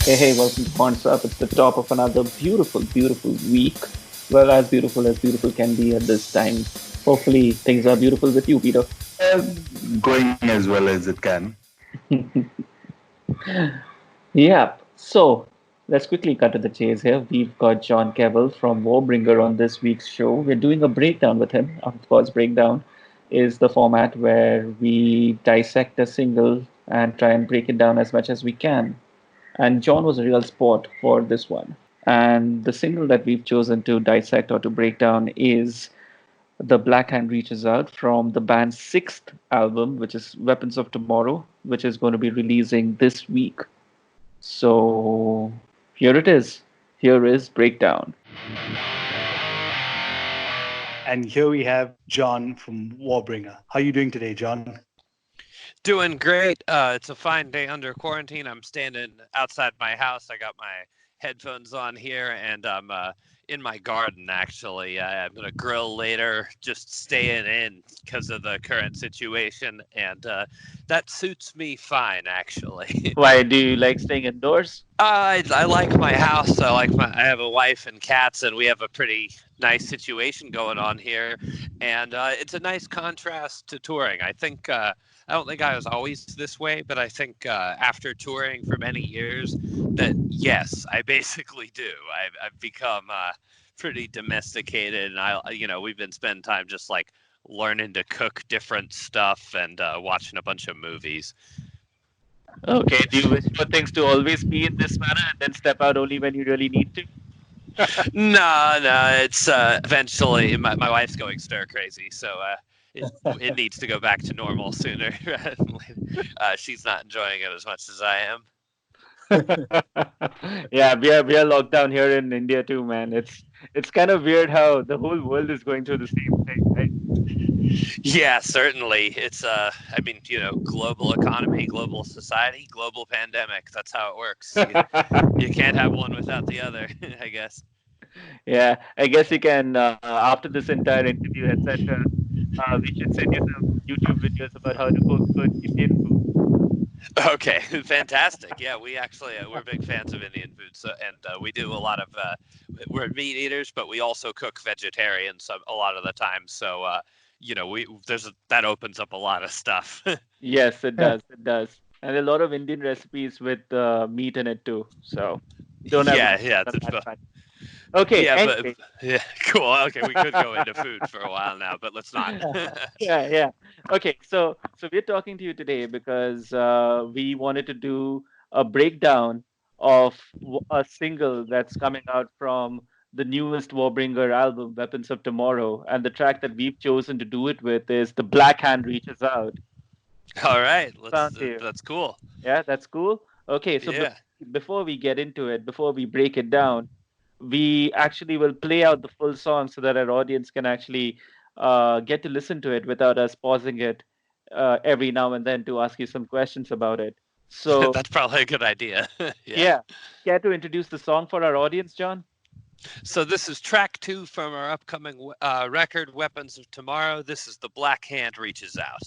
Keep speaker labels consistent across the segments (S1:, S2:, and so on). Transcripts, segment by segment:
S1: Hey, welcome to Points Up. It's the top of another beautiful, beautiful week. Well, as beautiful can be at this time. Hopefully, things are beautiful with you, Peter.
S2: Uh, Going as well as it can.
S1: Yeah. So, let's quickly cut to the chase here. We've got John Kevill from Warbringer on this week's show. We're doing a breakdown with him. Of course, breakdown is the format where we dissect a single and try and break it down as much as we can. And John was a real sport for this one. And the single that we've chosen to dissect or to break down is The Black Hand Reaches Out from the band's sixth album, which is Weapons of Tomorrow, which is going to be releasing this week. So here it is. Here is Breakdown.
S3: And here we have John from Warbringer. How are you doing today, John?
S4: Doing great. It's a fine day under quarantine. I'm standing outside my house. I got my headphones on here, and I'm in my garden, actually. I'm going to grill later, just staying in because of the current situation, and that suits me fine, actually.
S1: Why do you like staying indoors?
S4: I like my house. I have a wife and cats, and we have a pretty nice situation going on here, and it's a nice contrast to touring. I don't think I was always this way, but I think after touring for many years, that yes, I basically do. I've become pretty domesticated, and we've been spending time just like learning to cook different stuff and watching a bunch of movies.
S1: Okay, do you wish for things to always be in this manner and then step out only when you really need to?
S4: No, it's eventually my wife's going stir crazy, so it needs to go back to normal sooner rather than later. She's not enjoying it as much as I am.
S1: Yeah, we are locked down here in India too, man. It's kind of weird how the whole world is going through the same thing, right?
S4: Yeah, certainly. It's global economy, global society, global pandemic. That's how it works. You can't have one without the other, I guess.
S1: Yeah, I guess you can after this entire interview, etc. We should send you some YouTube videos about how to cook good Indian food.
S4: Okay, fantastic. Yeah, we actually we're big fans of Indian food, and we do a lot of we're meat eaters, but we also cook vegetarian a lot of the time. So that opens up a lot of stuff.
S1: Yes, it does. It does. And a lot of Indian recipes with meat in it too. So don't have
S4: yeah.
S1: Okay.
S4: Yeah,
S1: anyway.
S4: yeah, cool. Okay, we could go into food for a while now, but let's not.
S1: Yeah. Okay, so we're talking to you today because we wanted to do a breakdown of a single that's coming out from the newest Warbringer album, Weapons of Tomorrow, and the track that we've chosen to do it with is "The Black Hand Reaches Out."
S4: All right,
S1: That's
S4: cool.
S1: Yeah, that's cool. Okay, so
S4: Yeah.
S1: before we get into it, before we break it down, we actually will play out the full song so that our audience can actually get to listen to it without us pausing it every now and then to ask you some questions about it. So,
S4: That's probably a good idea.
S1: yeah, care to introduce the song for our audience, John?
S4: So this is track 2 from our upcoming record, Weapons of Tomorrow. This is The Black Hand Reaches Out.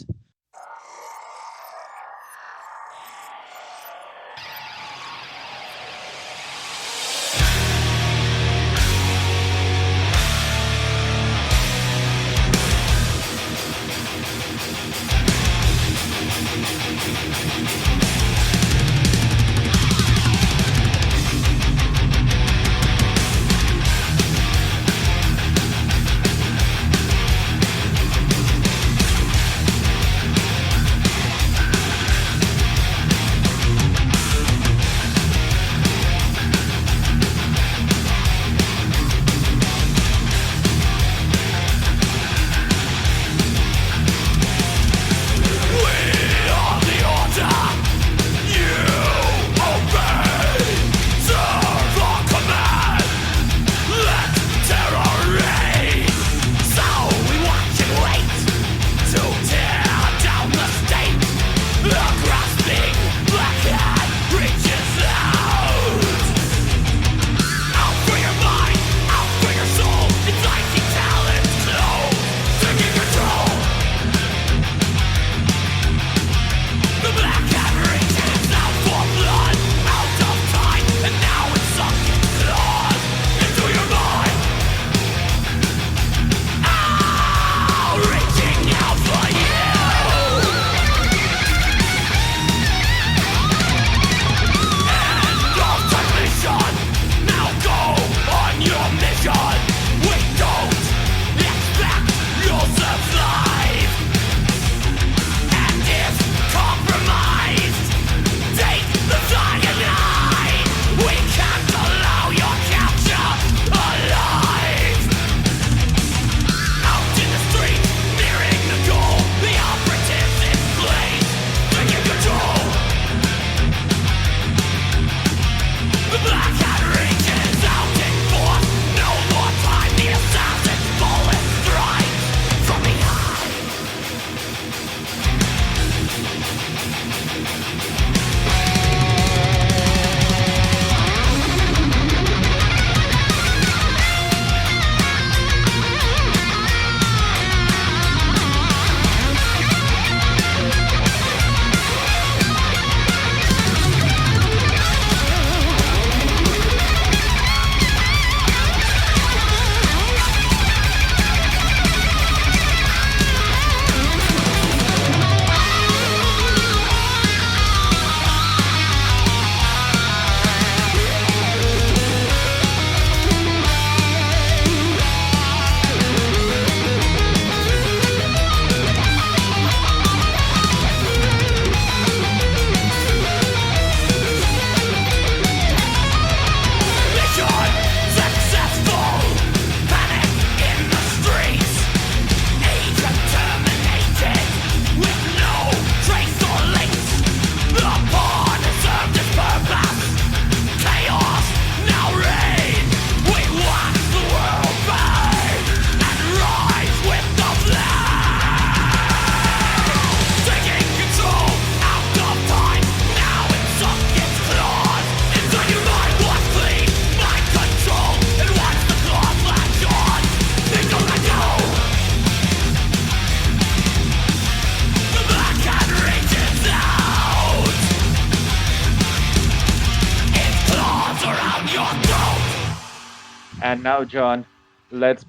S1: And now, John, let's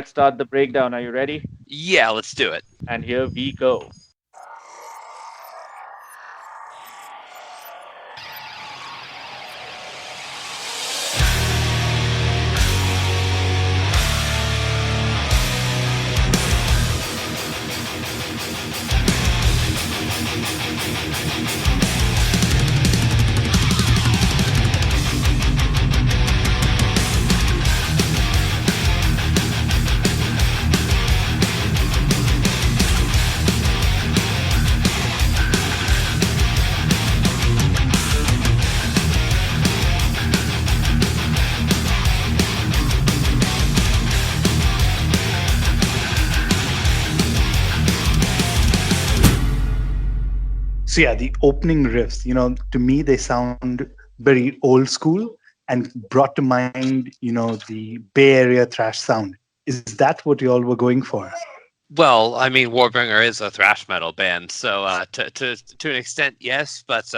S1: start the breakdown. Are you ready?
S4: Yeah, let's do it.
S1: And here we go.
S3: So yeah, the opening riffs, to me they sound very old school and brought to mind, the Bay Area thrash sound. Is that what you all were going for?
S4: Well, I mean, Warbringer is a thrash metal band, so to an extent, yes. But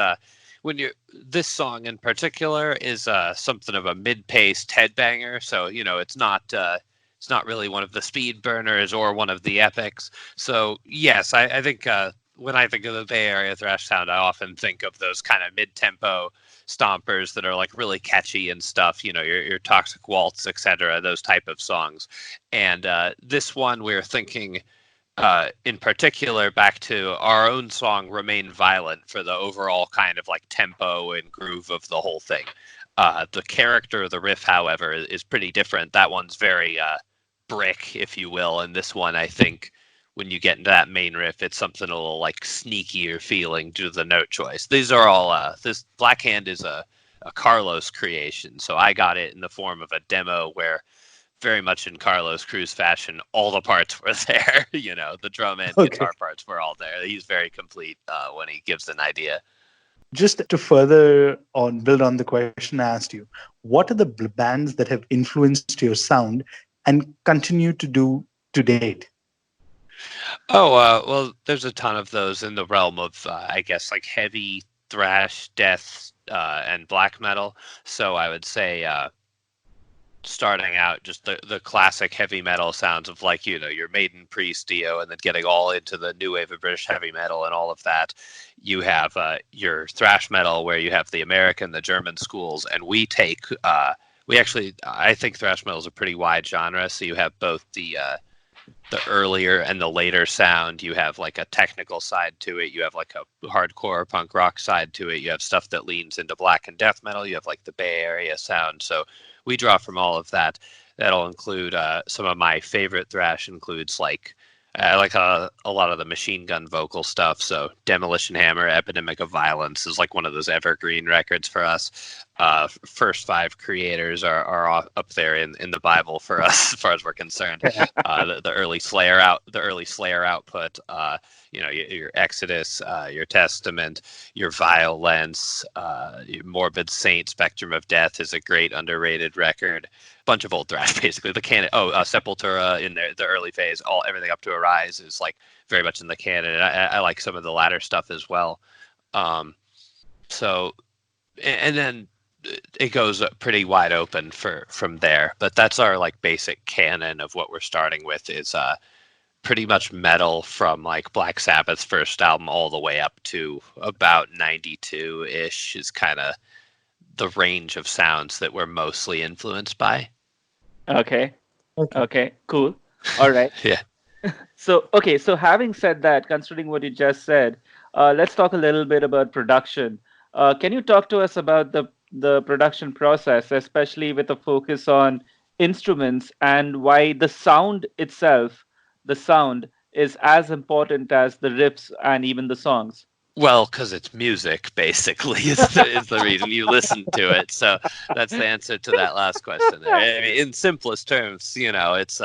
S4: when you this song in particular is something of a mid-paced headbanger, so it's not really one of the speed burners or one of the epics. So yes, I think when I think of the Bay Area thrash sound, I often think of those kind of mid-tempo stompers that are like really catchy and stuff. Your Toxic Waltz, etc. Those type of songs. And this one, we're thinking in particular back to our own song Remain Violent for the overall kind of like tempo and groove of the whole thing. The character of the riff, however, is pretty different. That one's very brick, if you will. And this one, I think, when you get into that main riff, it's something a little like sneakier feeling due to the note choice. These are all, this Black Hand is a Carlos creation. So I got it in the form of a demo where very much in Carlos Cruz fashion, all the parts were there. The drum and guitar parts were all there. He's very complete when he gives an idea.
S3: Just to further build on the question I asked you, what are the bands that have influenced your sound and continue to do to date?
S4: Oh, well, there's a ton of those in the realm of, I guess, like heavy thrash, death, and black metal. So I would say starting out just the classic heavy metal sounds of like, your Maiden, Priest, Dio, and then getting all into the new wave of British heavy metal and all of that. You have your thrash metal where you have the American, the German schools, and we take, I think thrash metal is a pretty wide genre. So you have both the earlier and the later sound. You have like a technical side to it. You have like a hardcore punk rock side to it. You have stuff that leans into black and death metal. You have like the Bay Area sound. So we draw from all of that. That'll include some of my favorite thrash includes like I like a lot of the Machine Gun vocal stuff. So Demolition Hammer, Epidemic of Violence is like one of those evergreen records for us. First five creators are up there in the Bible for us as far as we're concerned. The early Slayer output, your Exodus, your Testament, your Violence, your Morbid Saint, Spectrum of Death is a great underrated record. Bunch of old thrash, basically. The canon. Sepultura in the early phase. Everything up to Arise is like very much in the canon. And I like some of the latter stuff as well. So, and then it goes pretty wide open from there. But that's our like basic canon of what we're starting with is pretty much metal from like Black Sabbath's first album all the way up to about 92-ish is kind of the range of sounds that we're mostly influenced by.
S1: Okay, cool. All right.
S4: Yeah.
S1: So having said that, considering what you just said, let's talk a little bit about production. Can you talk to us about the production process, especially with a focus on instruments and why the sound itself, is as important as the riffs and even the songs?
S4: Well, because it's music, basically, is the reason you listen to it. So that's the answer to that last question. There. I mean, in simplest terms, it's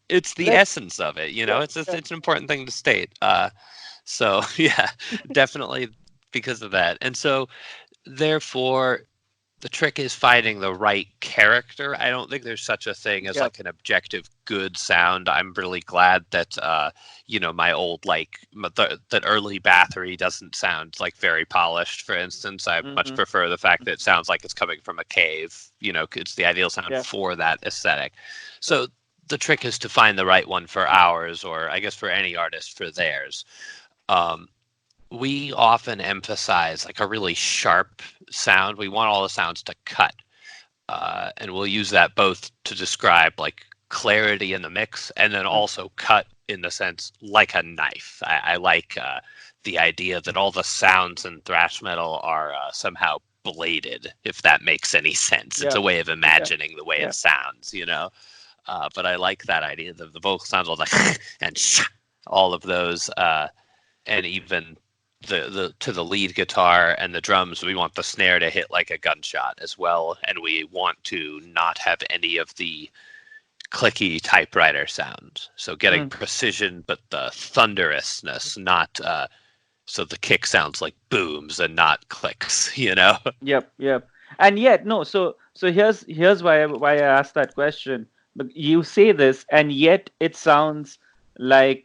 S4: it's the essence of it. It's an important thing to state. So yeah, definitely because of that, and so therefore, the trick is finding the right character. I don't think there's such a thing as like an objective good sound. I'm really glad that my old that early Bathory doesn't sound like very polished. For instance, I much prefer the fact that it sounds like it's coming from a cave. It's the ideal sound for that aesthetic. So the trick is to find the right one for ours, or I guess for any artist for theirs. We often emphasize like a really sharp sound. We want all the sounds to cut. And we'll use that both to describe like clarity in the mix and then also cut in the sense like a knife. I like the idea that all the sounds in thrash metal are somehow bladed, if that makes any sense. It's a way of imagining the way it sounds, but I like that idea. The vocal sounds all like and all of those, and even to the lead guitar and the drums, we want the snare to hit like a gunshot as well, and we want to not have any of the clicky typewriter sounds. So getting precision, but the thunderousness, not so the kick sounds like booms and not clicks. Yep.
S1: And yet, no. So here's why I asked that question. But you say this, and yet it sounds like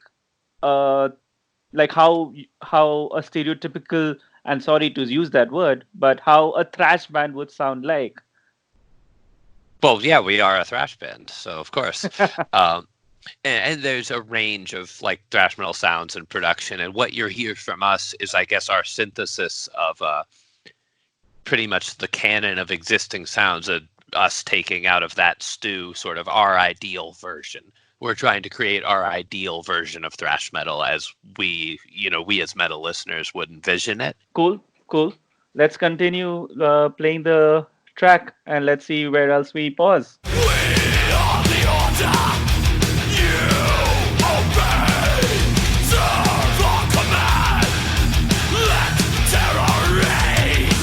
S1: how a stereotypical, and sorry to use that word, but how a thrash band would sound like.
S4: Well, yeah, we are a thrash band, so of course. And there's a range of like thrash metal sounds and production, and what you hear from us is, I guess, our synthesis of pretty much the canon of existing sounds, and us taking out of that stew sort of our ideal version. We're trying to create our ideal version of thrash metal as we as metal listeners would envision it.
S1: Cool. Let's continue playing the track, and let's see where else we pause.
S5: We are the order. You obey. Serve our command. Let terror reign.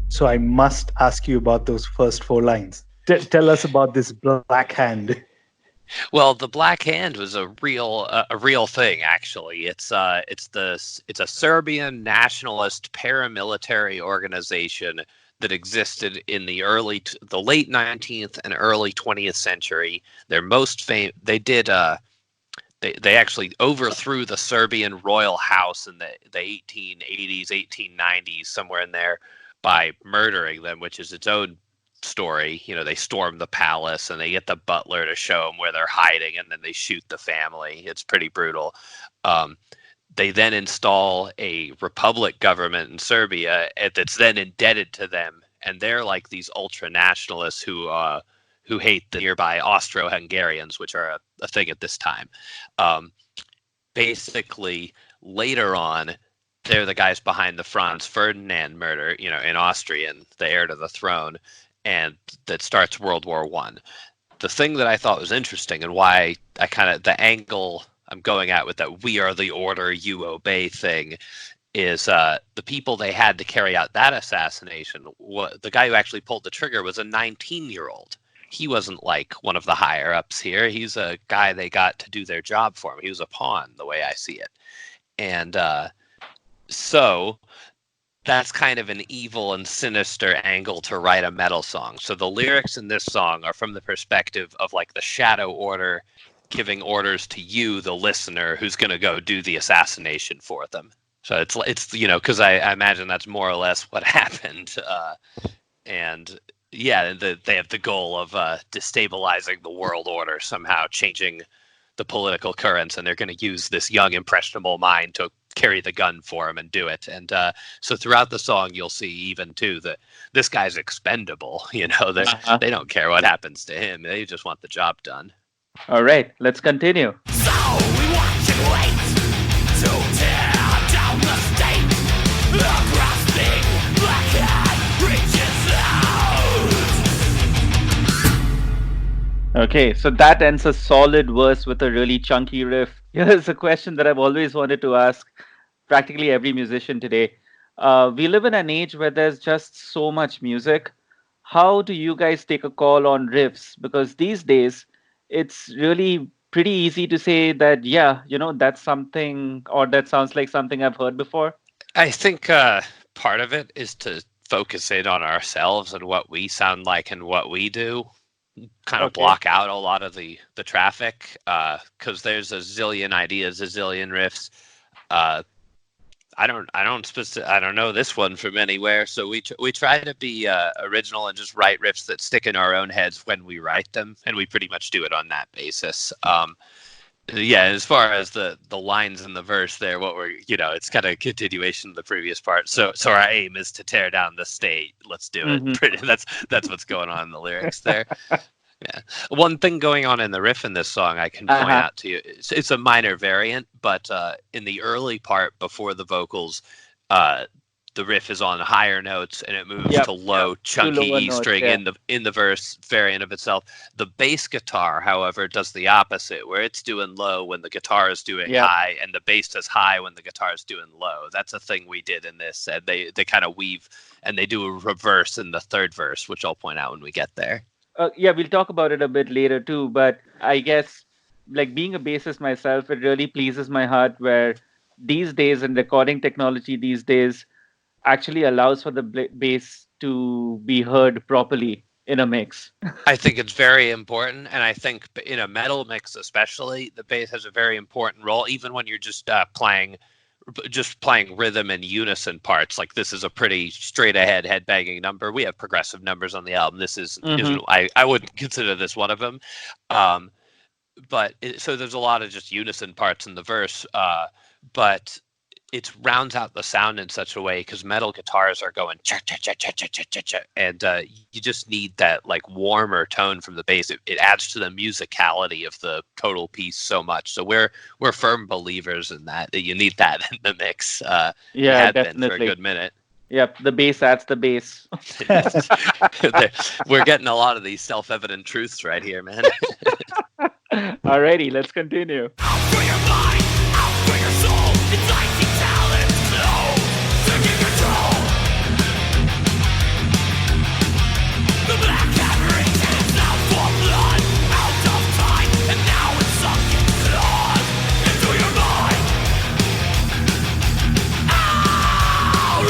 S3: So I must ask you about those first 4 lines. Tell us about this Black Hand.
S4: Well, the Black Hand was a real thing. Actually, it's a Serbian nationalist paramilitary organization that existed in the late 19th and early 20th century. Their most famous, they actually overthrew the Serbian royal house in the 1880s, 1890s, somewhere in there, by murdering them, which is its own story. They storm the palace and they get the butler to show them where they're hiding, and then they shoot the family. It's pretty brutal. They then install a republic government in Serbia that's then indebted to them, and they're like these ultra nationalists who hate the nearby Austro-Hungarians, which are a thing at this time. Basically, later on, they're the guys behind the Franz Ferdinand murder, in Austria, the heir to the throne, and that starts World War I. The thing that I thought was interesting, and why the angle I'm going at with that "we are the order, you obey" thing, is the people they had to carry out that assassination. The guy who actually pulled the trigger was a 19-year-old. He wasn't like one of the higher ups here. He's a guy they got to do their job for him. He was a pawn, the way I see it. And so that's kind of an evil and sinister angle to write a metal song. So the lyrics in this song are from the perspective of like the Shadow Order giving orders to you, the listener, who's going to go do the assassination for them. So it's because I imagine that's more or less what happened. And yeah, they have the goal of destabilizing the world order, somehow changing the political currents, and they're going to use this young, impressionable mind to carry the gun for him and do it. And so throughout the song, you'll see even too that this guy's expendable. They don't care what happens to him; they just want the job done.
S1: All right, let's continue.
S5: So we watch and wait to tear down the state. The grasping black hand reaches out.
S1: Okay, so that ends a solid verse with a really chunky riff. Here's a question that I've always wanted to ask practically every musician today. We live in an age where there's just so much music. How do you guys take a call on riffs? Because these days, it's really pretty easy to say that, that's something, or that sounds like something I've heard before.
S4: I think part of it is to focus in on ourselves and what we sound like and what we do, kind of
S1: Okay.
S4: block out a lot of the traffic, because there's a zillion ideas, a zillion riffs. I don't know this one from anywhere, so we try to be original and just write riffs that stick in our own heads when we write them, and we pretty much do it on that basis. Yeah, as far as the lines in the verse there, it's kind of a continuation of the previous part. So our aim is to tear down the state. Let's do it.
S1: Mhm.
S4: That's what's going on in the lyrics there. Yeah. One thing going on in the riff in this song I can point out to you. It's a minor variant, but in the early part before the vocals, the riff is on higher notes and it moves
S1: Yep,
S4: to low,
S1: yep.
S4: chunky
S1: To lower
S4: E
S1: notes,
S4: string
S1: yeah.
S4: in the verse variant of itself. The bass guitar, however, does the opposite, where it's doing low when the guitar is doing
S1: Yep.
S4: high, and the bass does high when the guitar is doing low. That's a thing we did in this, and they kind of weave, and they do a reverse in the third verse, which I'll point out when we get there.
S1: Yeah, we'll talk about it a bit later too, but I guess, like, being a bassist myself, it really pleases my heart where these days, and recording technology these days actually allows for the bass to be heard properly in a mix.
S4: I think it's very important, and I think in a metal mix especially, the bass has a very important role, even when you're just playing rhythm and unison parts. Like, this is a pretty straight ahead headbanging number. We have progressive numbers on the album. This isn't I wouldn't consider this one of them. So there's a lot of just unison parts in the verse, but it rounds out the sound in such a way, because metal guitars are going cha cha cha cha cha cha cha cha, and you just need that like warmer tone from the bass. It adds to the musicality of the total piece so much. So we're firm believers in that you need that in the mix.
S1: Yeah,
S4: have been for a
S1: definitely.
S4: good minit.
S1: Yep, the bass adds the bass.
S4: We're getting a lot of these self-evident truths right here, man.
S1: Alrighty, let's continue.
S5: Out for your mind, out for your soul. Enticing talent, slow, taking control. The black cavern is out for blood, out of time, and now it's sunken claws into your mind.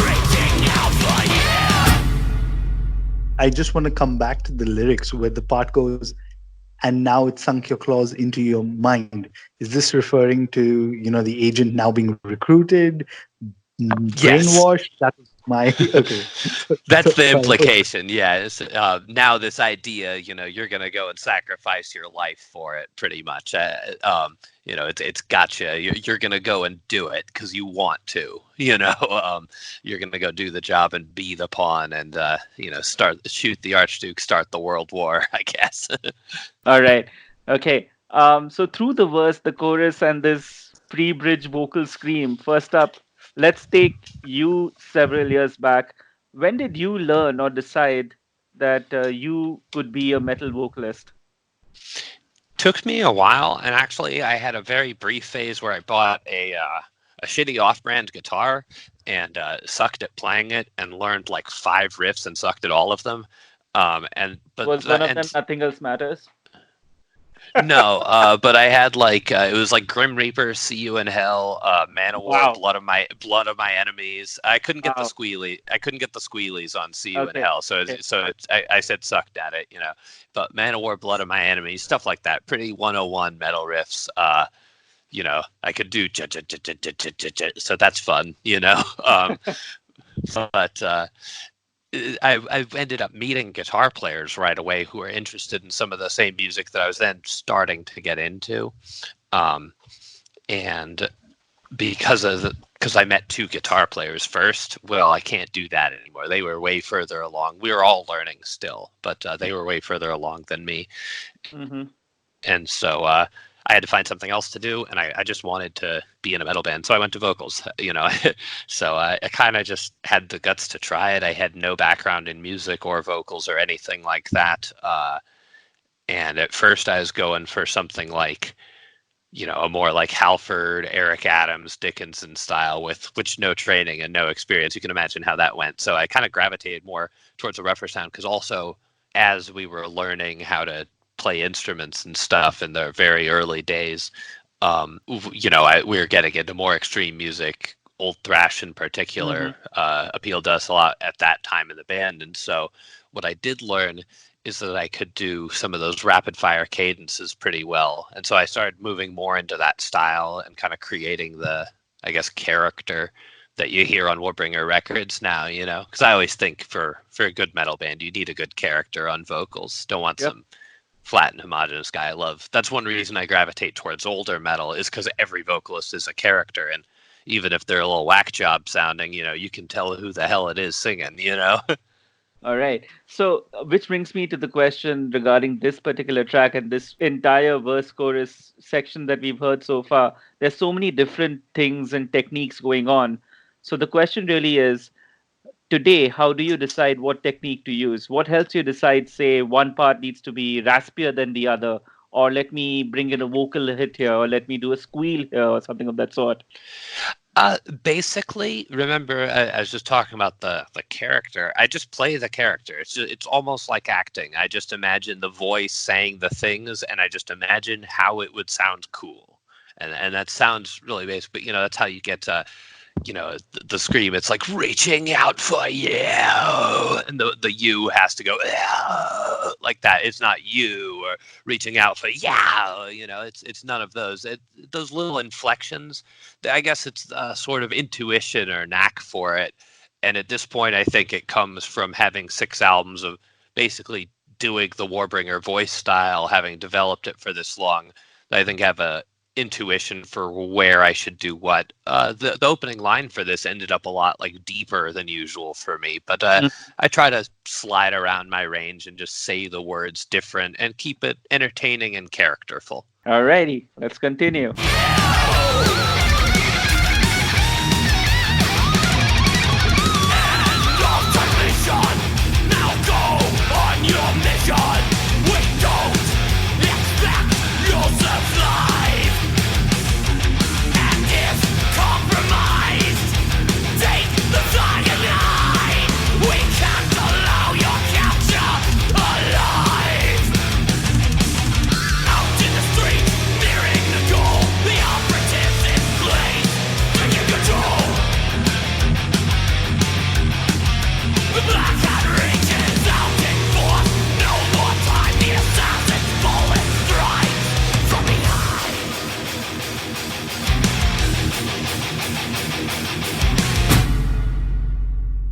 S5: Reaching out for you.
S3: I just want to come back to the lyrics where the part goes, and now it sunk your claws into your mind. Is this referring to, the agent now being recruited, brainwashed? That was my okay.
S4: That's the implication. Yeah. Now this idea, you're going to go and sacrifice your life for it, pretty much. It's gotcha. You're going to go and do it because you want to. You're going to go do the job and be the pawn, and shoot the Archduke, start the World War, I guess.
S1: All right. Okay. So through the verse, the chorus, and this pre-bridge vocal scream. First up, let's take you several years back. When did you learn or decide that you could be a metal vocalist?
S4: Took me a while, and actually I had a very brief phase where I bought a shitty off-brand guitar and sucked at playing it, and learned like 5 riffs and sucked at all of them.
S1: Was one of them Nothing Else Matters?
S4: No, but I had it was like Grim Reaper, See You in Hell, Man of War,
S1: Wow.
S4: Blood of My Enemies. I couldn't get
S1: Wow.
S4: the squealies on See You
S1: Okay,
S4: in Hell, so
S1: okay.
S4: I said sucked at it, But Man of War, Blood of My Enemies, stuff like that, pretty 101 metal riffs. I could do so that's fun, but. I ended up meeting guitar players right away who were interested in some of the same music that I was then starting to get into, and because I met 2 guitar players first, well, I can't do that anymore. They were way further along. We were all learning still, but they were way further along than me, and so I had to find something else to do, and I just wanted to be in a metal band, so I went to vocals, So I kind of just had the guts to try it. I had no background in music or vocals or anything like that, and at first I was going for something like, a more like Halford, Eric Adams, Dickinson style with no training and no experience. You can imagine how that went. So I kind of gravitated more towards a rougher sound, because also as we were learning how to play instruments and stuff in the very early days, we were getting into more extreme music, old thrash in particular appealed to us a lot at that time in the band. And so what I did learn is that I could do some of those rapid fire cadences pretty well. And so I started moving more into that style and kind of creating the, I guess, character that you hear on Warbringer records now, you know, because I always think for a good metal band, you need a good character on vocals. Don't want some flat and homogenous guy. That's one reason I gravitate towards older metal, is because every vocalist is a character. And even if they're a little whack job sounding, you know, you can tell who the hell it is singing, you know?
S1: All right. So, which brings me to the question regarding this particular track and this entire verse chorus section that we've heard so far. There's so many different things and techniques going on. So, the question really is, today, how do you decide what technique to use? What helps you decide, say, one part needs to be raspier than the other, or let me bring in a vocal hit here, or let me do a squeal here, or something of that sort?
S4: Basically, remember, I was just talking about the character. I just play the character. It's almost like acting. I just imagine the voice saying the things, and I just imagine how it would sound cool. And that sounds really basic, but, you know, that's how you get you know, the scream. It's like reaching out for you, and the you has to go like that. It's not you or reaching out for you know, it's none of those. Those little inflections, I guess it's sort of intuition or knack for it. And at this point, I think it comes from having 6 albums of basically doing the Warbringer voice style, having developed it for this long. I think I have a intuition for where I should do what. The opening line for this ended up a lot like deeper than usual for me, but I try to slide around my range and just say the words different and keep it entertaining and characterful.
S1: Alrighty, let's continue.
S5: Now go on your mission. We don't expect you'll survive. And if compromised, take the cyanide. We can't allow your capture alive. Out in the street, nearing the goal, the operatives in place, taking control. The black hat reaches out in force. No more time, the assassin's bullet strikes from behind.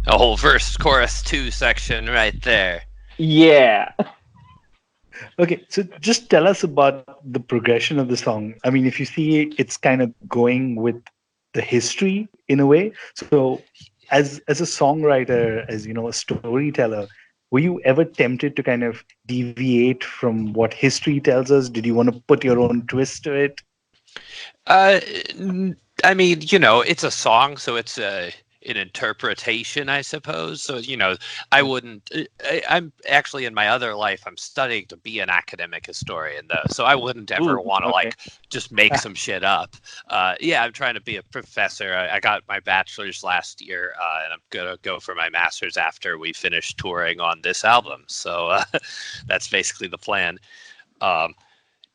S4: A whole verse, chorus 2 section right there.
S1: Yeah.
S3: Okay, so just tell us about the progression of the song. I mean, if you see, it's kind of going with the history in a way. So as a songwriter, as you know, a storyteller, were you ever tempted to kind of deviate from what history tells us? Did you want to put your own twist to it?
S4: I mean, you know, it's a song, so it's an interpretation, I suppose. So, you know, I wouldn't. I'm actually in my other life, I'm studying to be an academic historian, though. So I wouldn't ever want to like just make some shit up. Yeah, I'm trying to be a professor. I got my bachelor's last year, and I'm gonna go for my master's after we finish touring on this album. So that's basically the plan.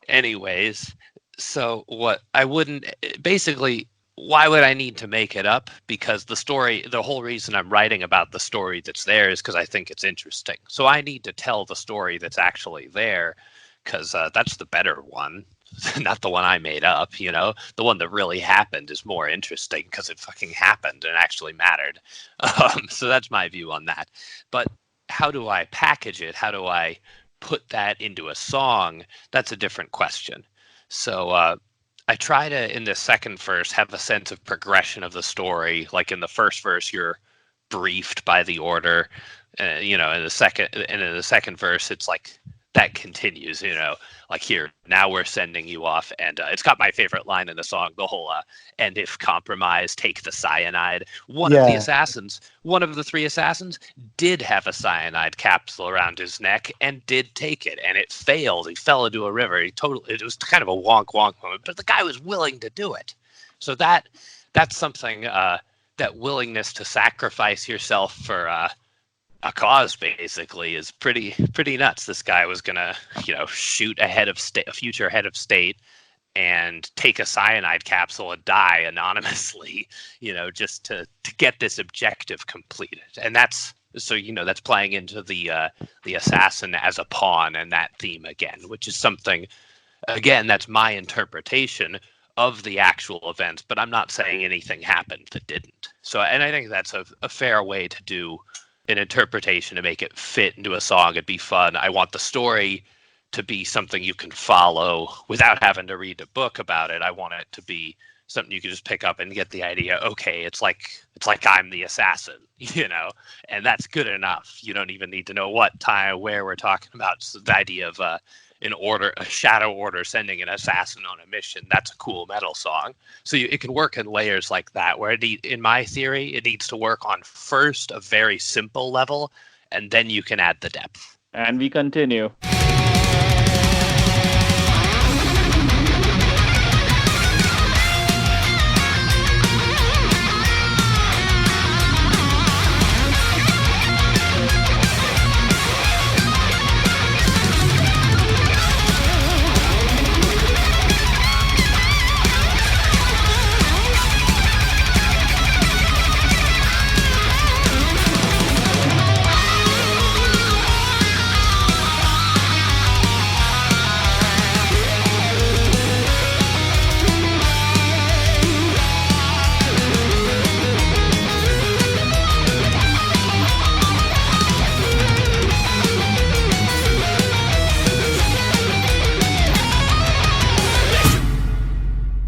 S4: Anyways, so what I wouldn't basically. Why would I need to make it up? Because the whole reason I'm writing about the story that's there is because I think it's interesting. So I need to tell the story that's actually there, because that's the better one, not the one I made up, you know? The one that really happened is more interesting because it fucking happened and actually mattered. So that's my view on that. But how do I package it? How do I put that into a song? That's a different question. So, I try to, in the second verse, have a sense of progression of the story. Like in the first verse, you're briefed by the order, you know. In the second verse, it's like that continues, you know. Like here, now we're sending you off, and it's got my favorite line in the song, the whole "and if compromised, take the cyanide." One of the 3 assassins, did have a cyanide capsule around his neck and did take it, and it failed. He fell into a river. It was kind of a wonk moment, but the guy was willing to do it. So that's something, that willingness to sacrifice yourself for a cause, basically, is pretty nuts. This guy was gonna, you know, shoot a future head of state, and take a cyanide capsule and die anonymously, just to get this objective completed. And that's playing into the assassin as a pawn and that theme again, which is something, again, that's my interpretation of the actual events, but I'm not saying anything happened that didn't. So, and I think that's a fair way to do an interpretation to make it fit into a song and be fun. I want the story to be something you can follow without having to read a book about it. I want it to be something you can just pick up and get the idea. Okay, it's like I'm the assassin, and that's good enough. You don't even need to know what time, where we're talking about. So the idea of a shadow order sending an assassin on a mission, that's a cool metal song. So it can work in layers like that, where in my theory, it needs to work on first a very simple level, and then you can add the depth.
S1: And we continue.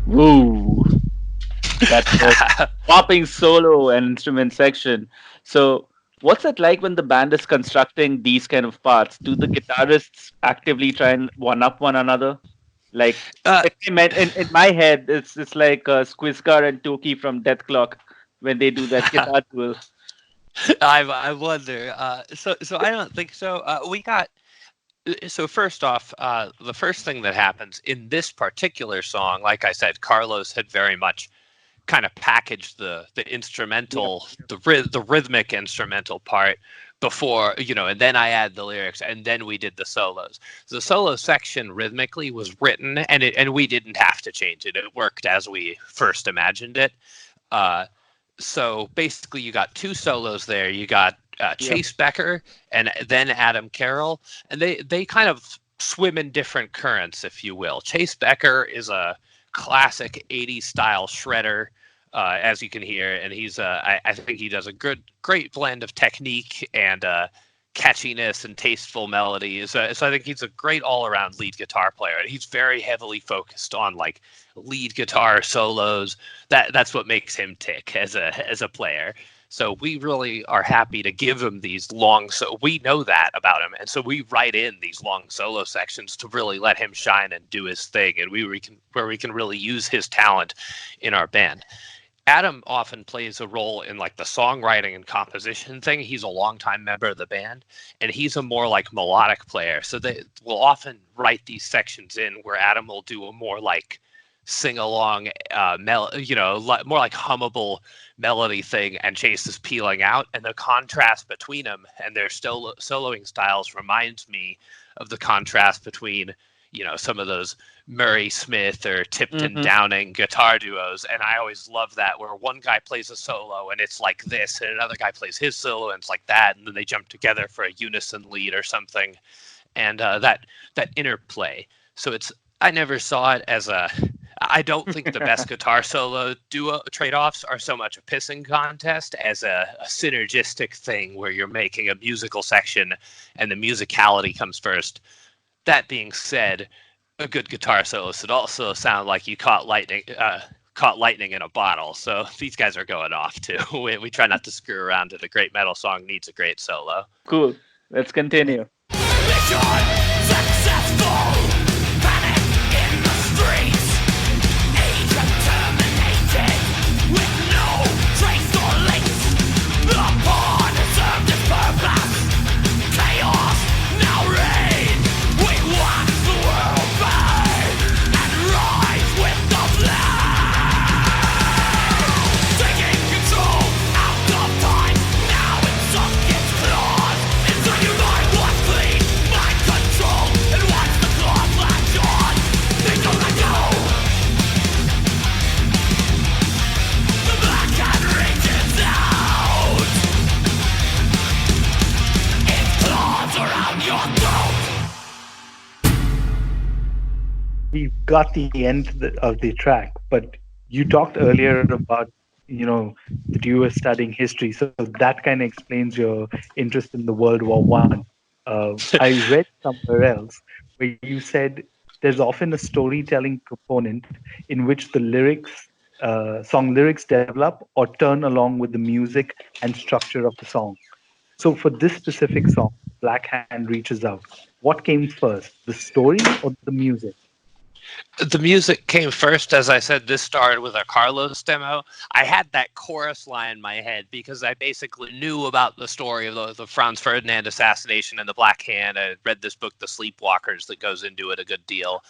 S1: Woo! That's a popping solo and instrument section. So, what's it like when the band is constructing these kind of parts? Do the guitarists actively try and one up one another? Like, in my head, it's like Squizcar and Toki from Death Clock when they do that guitar duel.
S4: I wonder. So I don't think so. So first off, the first thing that happens in this particular song, like I said, Carlos had very much kind of packaged the instrumental, the rhythmic instrumental part before, and then I add the lyrics, and then we did the solos. The solo section rhythmically was written, and we didn't have to change it. It worked as we first imagined it. So basically, you got two solos there. You got Chase Becker and then Adam Carroll, and they kind of swim in different currents, if you will. Chase Becker is a classic 80s style shredder, as you can hear, and he's I think he does a great blend of technique and catchiness and tasteful melodies. So I think he's a great all-around lead guitar player, and he's very heavily focused on like lead guitar solos. That's what makes him tick as a player. So we really are happy to give him these long, so we know that about him, and so we write in these long solo sections to really let him shine and do his thing, and where we can really use his talent in our band. Adam often plays a role in like the songwriting and composition thing. He's a longtime member of the band, and he's a more like melodic player. So they will often write these sections in where Adam will do a more like sing along, more like hummable melody thing, and Chase is peeling out. And the contrast between them and their soloing styles reminds me of the contrast between, some of those Murray Smith or Tipton Downing guitar duos. And I always love that, where one guy plays a solo and it's like this, and another guy plays his solo and it's like that, and then they jump together for a unison lead or something. And that interplay. So I never saw it as I don't think the best guitar solo duo trade-offs are so much a pissing contest as a synergistic thing where you're making a musical section and the musicality comes first. That being said, a good guitar solo should also sound like you caught lightning in a bottle. So these guys are going off too. We try not to screw around, and a great metal song needs a great solo.
S1: Cool. Let's continue.
S5: Mission successful. Panic in the streets. Agent terminated with no trace or links. The pawn has served its purpose. Chaos now reign. We watch the world burn and rise with the flame. Taking control out of time. Now it's sunk its claws. Inside your mind was clean. Mind control.
S3: we've got the end of the track, but you talked earlier about, that you were studying history, so that kind of explains your interest in the World War One. I read somewhere else where you said there's often a storytelling component in which the song lyrics develop or turn along with the music and structure of the song. So for this specific song, Black Hand Reaches Out, what came first, the story or the music?
S4: The music came first. As I said, this started with a Carlos demo. I had that chorus line in my head because I basically knew about the story of the Franz Ferdinand assassination and the Black Hand. I read this book, The Sleepwalkers, that goes into it a good deal.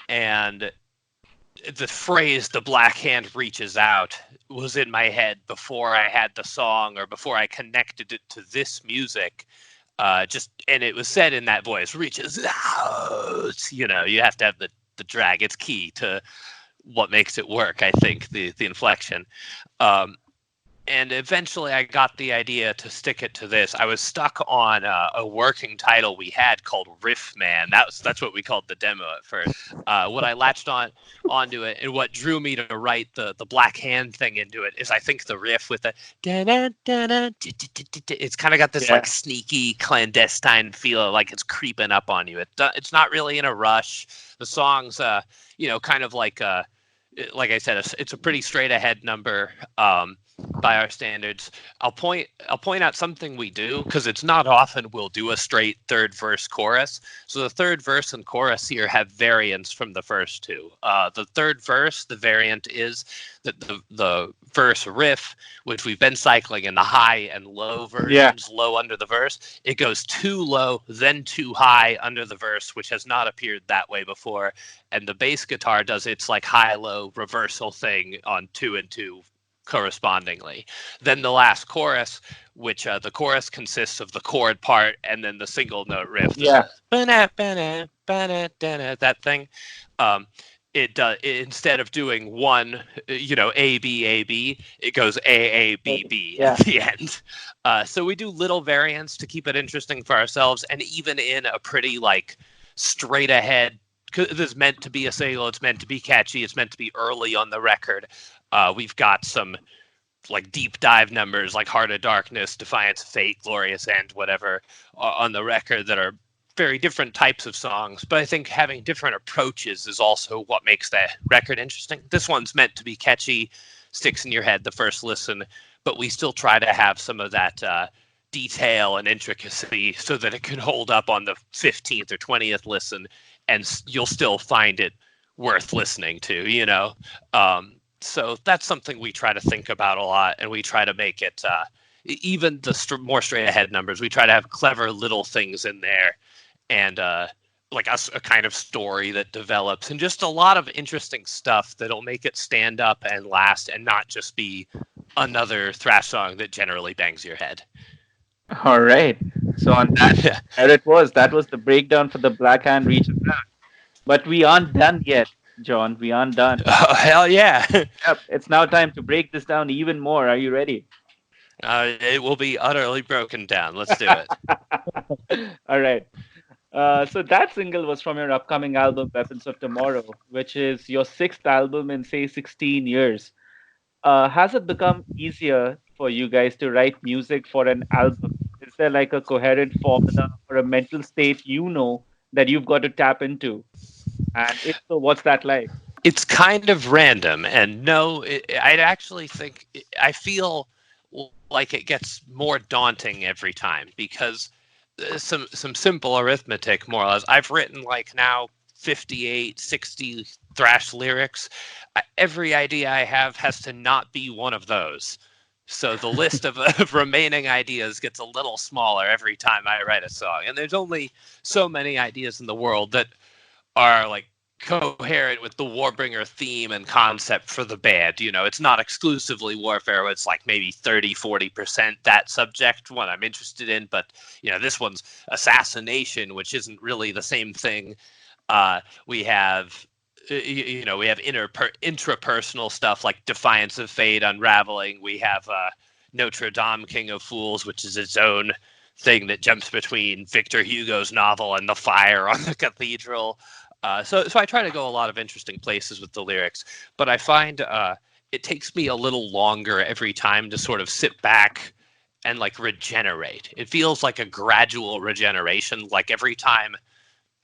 S4: And the phrase "the Black Hand reaches out" was in my head before I had the song or before I connected it to this music. And it was said in that voice, reaches out. You have to have the drag. It's key to what makes it work, I think, the inflection. And eventually I got the idea to stick it to this. I was stuck on a working title we had called Riff Man. That's what we called the demo at first. What I latched onto it, and what drew me to write the Black Hand thing into it, is I think the riff with the it's kind of got this like sneaky clandestine feel, like it's creeping up on you. It's not really in a rush. The song's kind of like I said, it's a pretty straight ahead number. By our standards, I'll point out something we do, because it's not often we'll do a straight third verse chorus. So the third verse and chorus here have variants from the first two. The third verse, the variant is that the verse riff, which we've been cycling in the high and low versions, low under the verse, it goes too low, then too high under the verse, which has not appeared that way before. And the bass guitar does its like high-low reversal thing on 2 and 2 correspondingly. Then the last chorus, which the chorus consists of the chord part and then the single note riff. That thing. It does, instead of doing one, A B A B, it goes A A B B at the end. So we do little variants to keep it interesting for ourselves, and even in a pretty like straight ahead. This is meant to be a single. It's meant to be catchy. It's meant to be early on the record. We've got some like deep dive numbers like Heart of Darkness, Defiance of Fate, Glorious End, whatever, on the record that are very different types of songs. But I think having different approaches is also what makes the record interesting. This one's meant to be catchy, sticks in your head the first listen, but we still try to have some of that detail and intricacy so that it can hold up on the 15th or 20th listen, and you'll still find it worth listening to, So that's something we try to think about a lot, and we try to make it, even the more straight ahead numbers, we try to have clever little things in there, and like a kind of story that develops, and just a lot of interesting stuff that'll make it stand up and last, and not just be another thrash song that generally bangs your head.
S1: All right. So on that, there it was. That was the breakdown for the Black Hand Reaches Out. But we aren't done yet, John. We aren't done.
S4: Oh, hell yeah.
S1: Yep. It's now time to break this down even more. Are you ready?
S4: It will be utterly broken down. Let's do it.
S1: All right. So that single was from your upcoming album, Weapons of Tomorrow, which is your 6th album in, say, 16 years. Has it become easier for you guys to write music for an album? Is there like a coherent formula or a mental state that you've got to tap into? And if so, what's that like?
S4: It's kind of random. And no, I'd actually think, I feel like it gets more daunting every time, because some simple arithmetic, more or less. I've written like now 58, 60 thrash lyrics. Every idea I have has to not be one of those. So the list of remaining ideas gets a little smaller every time I write a song. And there's only so many ideas in the world that are like coherent with the Warbringer theme and concept for the band. It's not exclusively warfare. It's like maybe 30-40% that subject, one I'm interested in. But, this one's assassination, which isn't really the same thing. We have intrapersonal stuff like Defiance of Fate, Unraveling. We have Notre Dame, King of Fools, which is its own thing that jumps between Victor Hugo's novel and the fire on the cathedral. So I try to go a lot of interesting places with the lyrics, but I find it takes me a little longer every time to sort of sit back and like regenerate. It feels like a gradual regeneration. Like every time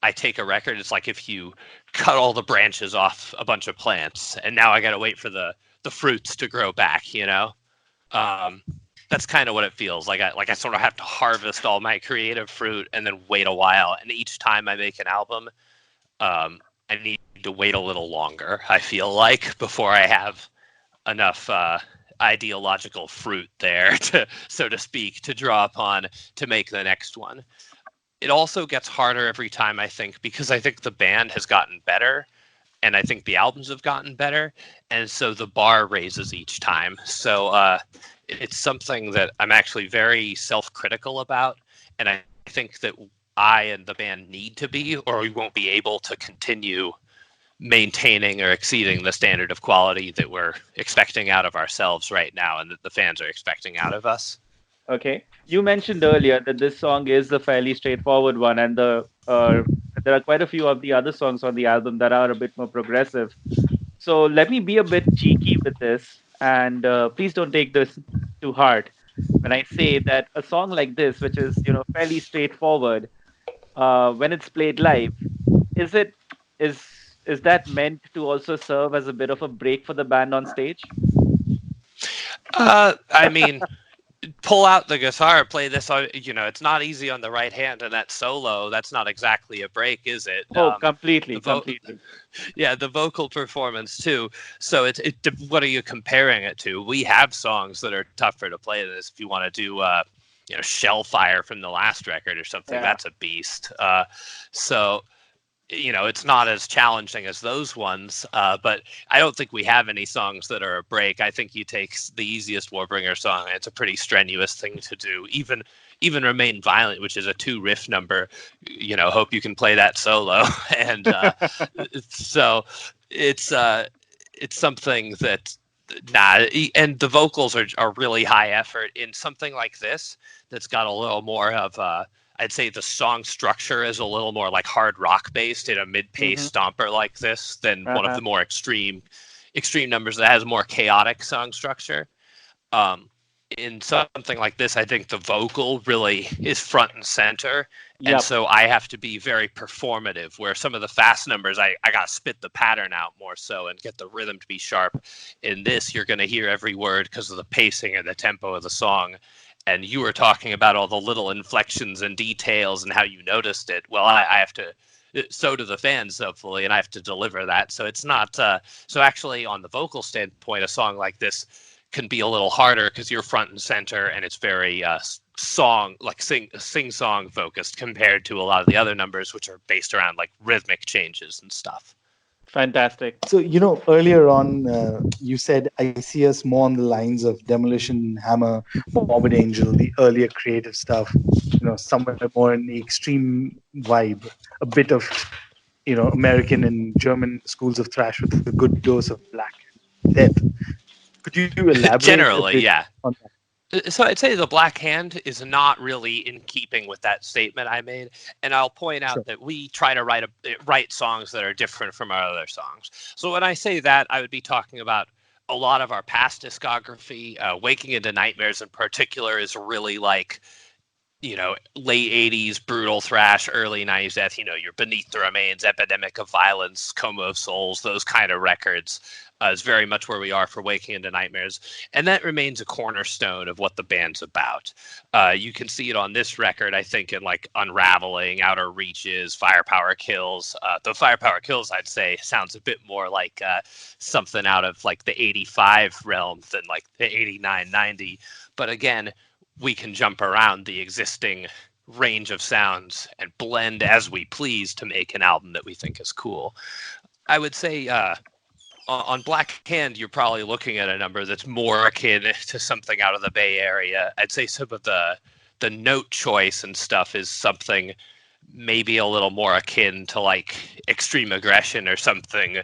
S4: I take a record, it's like if you cut all the branches off a bunch of plants, and now I got to wait for the fruits to grow back. Um, that's kind of what it feels like. I sort of have to harvest all my creative fruit and then wait a while. And each time I make an album, I need to wait a little longer, I feel like, before I have enough ideological fruit there, to, so to speak, to draw upon to make the next one. It also gets harder every time, I think, because I think the band has gotten better, and I think the albums have gotten better, and so the bar raises each time. So it's something that I'm actually very self-critical about, and I think that I and the band need to be, or we won't be able to continue maintaining or exceeding the standard of quality that we're expecting out of ourselves right now and that the fans are expecting out of us.
S1: Okay. You mentioned earlier that this song is a fairly straightforward one, and there are quite a few of the other songs on the album that are a bit more progressive. So let me be a bit cheeky with this, and please don't take this to heart when I say that a song like this, which is fairly straightforward, when it's played live, is it is is that meant to also serve as a bit of a break for the band on stage?
S4: I mean, pull out the guitar, play this. It's not easy on the right hand, and that solo, that's not exactly a break, is it?
S1: Oh, completely, completely.
S4: Yeah, the vocal performance too. So what are you comparing it to? We have songs that are tougher to play than this. If you want to do, Shellfire from the last record or something,
S1: Yeah.
S4: that's a beast. So it's not as challenging as those ones, but I don't think we have any songs that are a break. I think you take the easiest Warbringer song, and it's a pretty strenuous thing to do. Even Remain Violent, which is a 2-riff number, hope you can play that solo. And so it's something that, and the vocals are really high effort in something like this that's got a little more of I'd say the song structure is a little more like hard rock based in a mid-paced stomper like this than one of the more extreme numbers that has more chaotic song structure. In something like this, I think the vocal really is front and center.
S1: Yep.
S4: And so I have to be very performative, where some of the fast numbers, I got to spit the pattern out more so and get the rhythm to be sharp. In this, you're going to hear every word because of the pacing and the tempo of the song. And you were talking about all the little inflections and details and how you noticed it. Well, I have to, so do the fans, hopefully, and I have to deliver that. So it's not, so actually on the vocal standpoint, a song like this can be a little harder because you're front and center, and it's very sing-song focused compared to a lot of the other numbers, which are based around like rhythmic changes and stuff.
S1: Fantastic.
S3: So, earlier on, you said, I see us more on the lines of Demolition, Hammer, Morbid Angel, the earlier creative stuff, somewhere more in the extreme vibe, a bit of, American and German schools of thrash with a good dose of black death. Could you elaborate?
S4: Generally, yeah.
S3: On that?
S4: So I'd say the Black Hand is not really in keeping with that statement I made, and I'll point out that we try to write songs that are different from our other songs. So when I say that, I would be talking about a lot of our past discography. Waking into Nightmares in particular is really like, late 80s brutal thrash, early 90s death. Your Beneath the Remains, Epidemic of Violence, Coma of Souls, those kind of records. Is very much where we are for Waking into Nightmares. And that remains a cornerstone of what the band's about. You can see it on this record, I think, in like Unraveling, Outer Reaches, Firepower Kills. The Firepower Kills, I'd say, sounds a bit more like something out of like the 85 realm than like the 89, 90. But again, we can jump around the existing range of sounds and blend as we please to make an album that we think is cool. I would say on Black Hand, you're probably looking at a number that's more akin to something out of the Bay Area. I'd say some of the note choice and stuff is something maybe a little more akin to like Extreme Aggression or something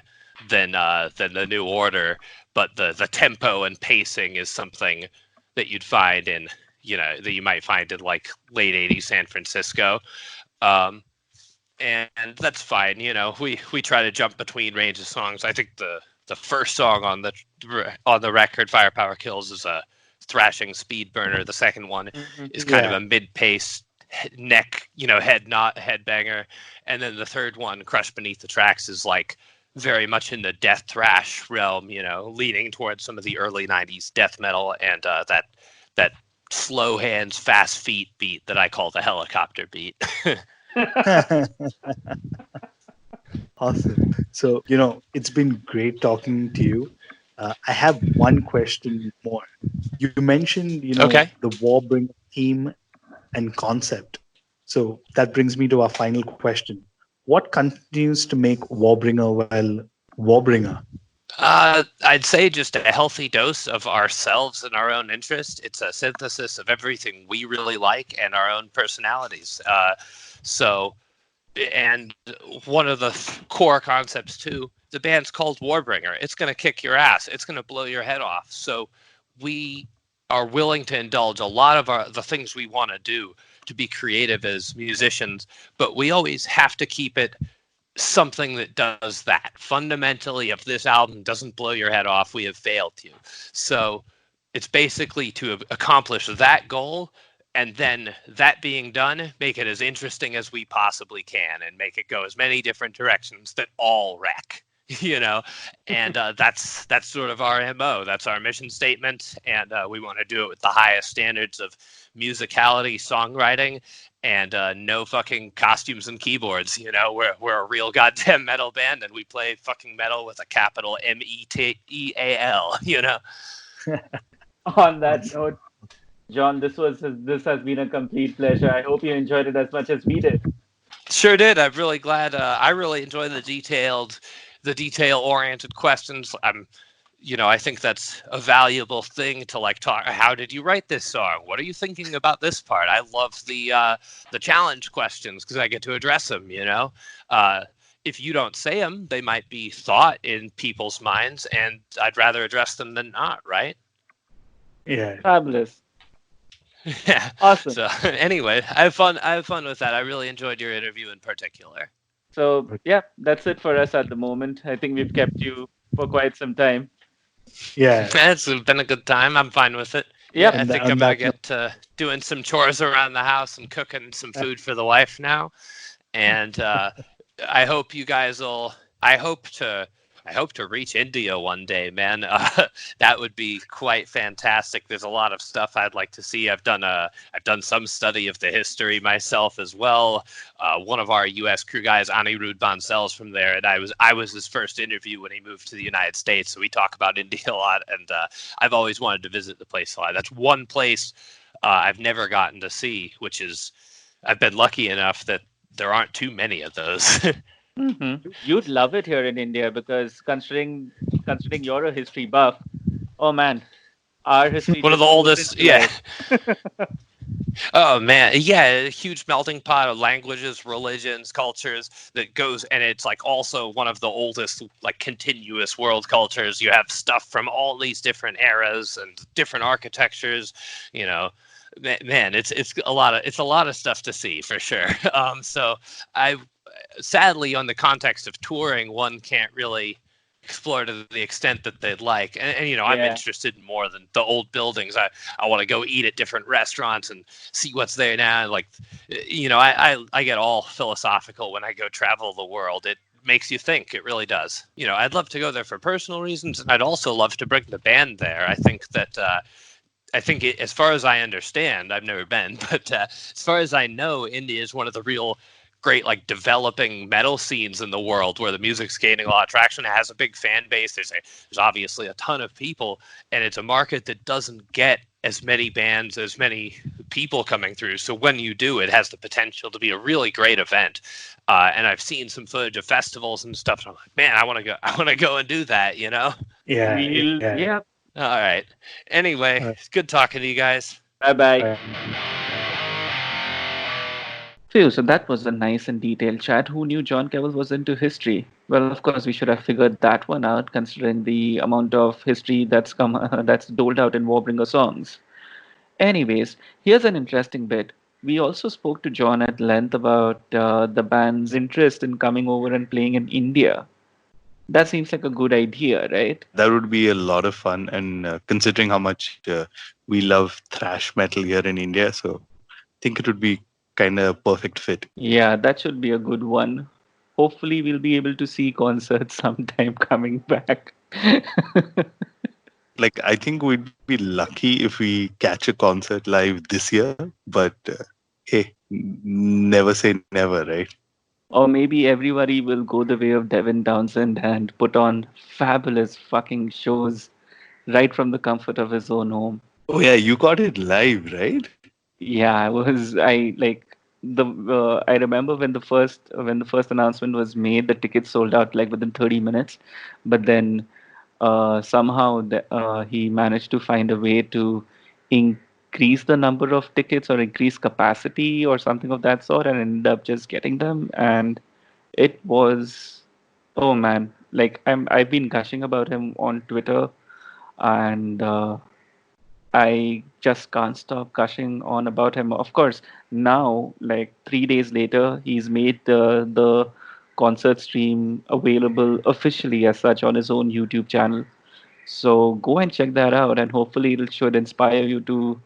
S4: than the New Order. But the tempo and pacing is something that you'd find in, that you might find in like late 80s San Francisco. and that's fine. We try to jump between range of songs. I think the first song on the record, Firepower Kills, is a thrashing speed burner. The second one is kind of a mid-pace head banger, and then the third one, Crush Beneath the Tracks, is like very much in the death thrash realm, leaning towards some of the early 90s death metal, and that slow hands, fast feet beat that I call the helicopter beat.
S3: Awesome. So, it's been great talking to you. I have one question more. You mentioned,
S4: Okay.
S3: the Warbringer theme and concept. So that brings me to our final question. What continues to make Warbringer, Warbringer?
S4: I'd say just a healthy dose of ourselves and our own interest. It's a synthesis of everything we really like and our own personalities. And one of the core concepts too, the band's called Warbringer. It's going to kick your ass. It's going to blow your head off. So we are willing to indulge a lot of the things we want to do to be creative as musicians, but we always have to keep it something that does that. Fundamentally, if this album doesn't blow your head off, we have failed you. So it's basically to accomplish that goal, and then that being done, make it as interesting as we possibly can and make it go as many different directions that all wreck. And that's sort of our MO. That's our mission statement, and we want to do it with the highest standards of musicality, songwriting, and no fucking costumes and keyboards. We're a real goddamn metal band, and we play fucking metal with a capital METEAL.
S1: On that note, John, this has been a complete pleasure. I hope you enjoyed it as much as we did.
S4: Sure did. I'm really glad. I really enjoy the detail-oriented questions. I think that's a valuable thing to talk. How did you write this song? What are you thinking about this part? I love the challenge questions because I get to address them. If you don't say them, they might be thought in people's minds, and I'd rather address them than not. Right?
S3: Yeah.
S1: Fabulous.
S4: Yeah.
S1: Awesome.
S4: So anyway, I have fun with that. I really enjoyed your interview in particular.
S1: So yeah, that's it for us at the moment. I think we've kept you for quite some time.
S3: Yeah.
S4: It's been a good time. I'm fine with it.
S1: Yeah.
S4: I think I'm gonna get to doing some chores around the house and cooking some food for the wife now. And I hope you guys will. I hope to reach India one day, man. That would be quite fantastic. There's a lot of stuff I'd like to see. I've done some study of the history myself as well. One of our U.S. crew guys, Anirudh Bansal, from there, and I was his first interview when he moved to the United States. So we talk about India a lot, and I've always wanted to visit the place a lot. That's one place I've never gotten to see, which is I've been lucky enough that there aren't too many of those.
S1: Mm-hmm. You'd love it here in India because considering you're a history buff, oh man, our history
S4: one of the oldest, yeah. Oh man, yeah, a huge melting pot of languages, religions, cultures that goes, and it's also one of the oldest continuous world cultures. You have stuff from all these different eras and different architectures, Man, it's a lot of stuff to see for sure. So sadly, on the context of touring, one can't really explore to the extent that they'd like. And I'm interested in more than the old buildings. I want to go eat at different restaurants and see what's there now. I get all philosophical when I go travel the world. It makes you think. It really does. I'd love to go there for personal reasons, and I'd also love to bring the band there. I think that as far as I understand, I've never been, but as far as I know, India is one of the real great developing metal scenes in the world where the music's gaining a lot of traction. It has a big fan base. There's obviously a ton of people, and it's a market that doesn't get as many bands, as many people coming through. So when you do, it has the potential to be a really great event. And I've seen some footage of festivals and stuff. And I'm like, man, I want to go and do that.
S1: Yeah.
S4: All right. Anyway, it's good talking to you guys.
S1: Bye-bye. Phew, so that was a nice and detailed chat. Who knew John Kevill was into history? Well, of course, we should have figured that one out, considering the amount of history that's doled out in Warbringer songs. Anyways, here's an interesting bit. we also spoke to John at length about the band's interest in coming over and playing in India. That seems like a good idea, right?
S2: That would be a lot of fun. And considering how much we love thrash metal here in India, so I think it would be kind of a perfect fit.
S1: Yeah, that should be a good one. Hopefully, we'll be able to see concerts sometime coming back.
S2: Like, I think we'd be lucky if we catch a concert live this year, but hey, never say never, right?
S1: Or maybe everybody will go the way of Devin Townsend and put on fabulous fucking shows right from the comfort of his own home.
S2: Oh, yeah, you got it live, right?
S1: Yeah, I like I remember when the first announcement was made, the tickets sold out like within 30 minutes, but then somehow he managed to find a way to increase the number of tickets or increase capacity or something of that sort, and ended up just getting them. And it was, oh man, like I've been gushing about him on Twitter, and I just can't stop gushing on about him. Of course, now, like 3 days later, he's made the concert stream available officially as such on his own YouTube channel. So go and check that out, and hopefully it should inspire you to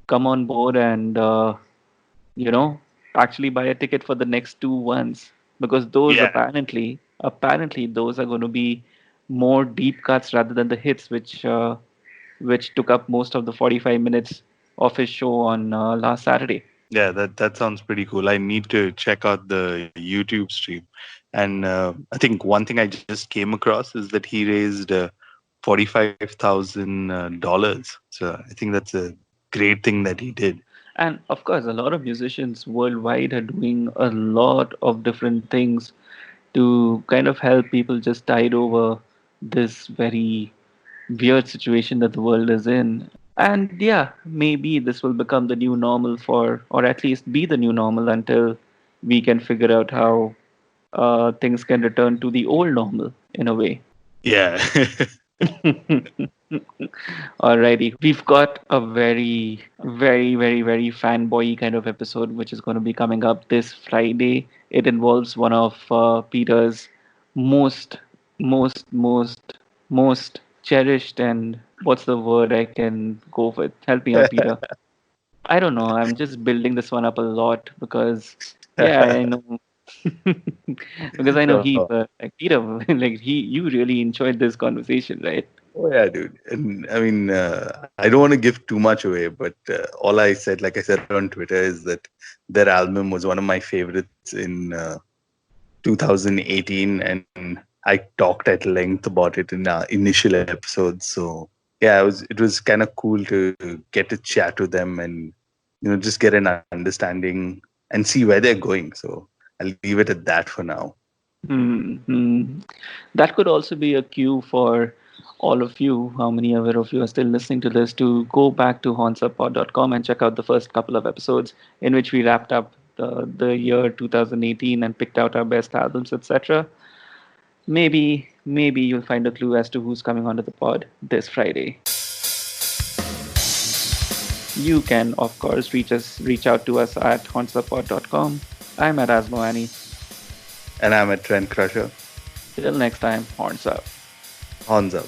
S1: come on board and you know actually buy a ticket for the next two ones, because those
S2: Yeah.
S1: apparently those are going to be more deep cuts rather than the hits, which took up most of the 45 minutes of his show on last Saturday.
S2: Yeah, that sounds pretty cool. I need to check out the YouTube stream. And I think one thing I just came across is that he raised $45,000. So I think that's a great thing that he did.
S1: And of course, a lot of musicians worldwide are doing a lot of different things to kind of help people just tide over this very weird situation that the world is in. And yeah, maybe this will become the new normal or at least be the new normal until we can figure out how things can return to the old normal in a way.
S2: Yeah.
S1: Alrighty, we've got a very fanboy kind of episode which is going to be coming up this Friday. It involves one of Peter's most, most cherished, and what's the word I can go with? Help me out, Peter. I don't know. I'm just building this one up a lot because, yeah, I know. Because I know like Peter, like you really enjoyed this conversation, right?
S2: Oh yeah, dude. And I mean, I don't want to give too much away, but all I said, like I said on Twitter, is that their album was one of my favorites in 2018, and I talked at length about it in our initial episodes. So yeah, it was kind of cool to get to chat with them and just get an understanding and see where they're going. So I'll leave it at that for now.
S1: Hmm. That could also be a cue for all of you, how many ever of you are still listening to this, to go back to hornsupod.com and check out the first couple of episodes in which we wrapped up the year 2018 and picked out our best albums, etc. Maybe you'll find a clue as to who's coming onto the pod this Friday. You can, of course, reach out to us at hornsupod.com. I'm at Asmoani.
S2: And I'm a Trend Crusher.
S1: Till next time, horns up.
S2: Horns up.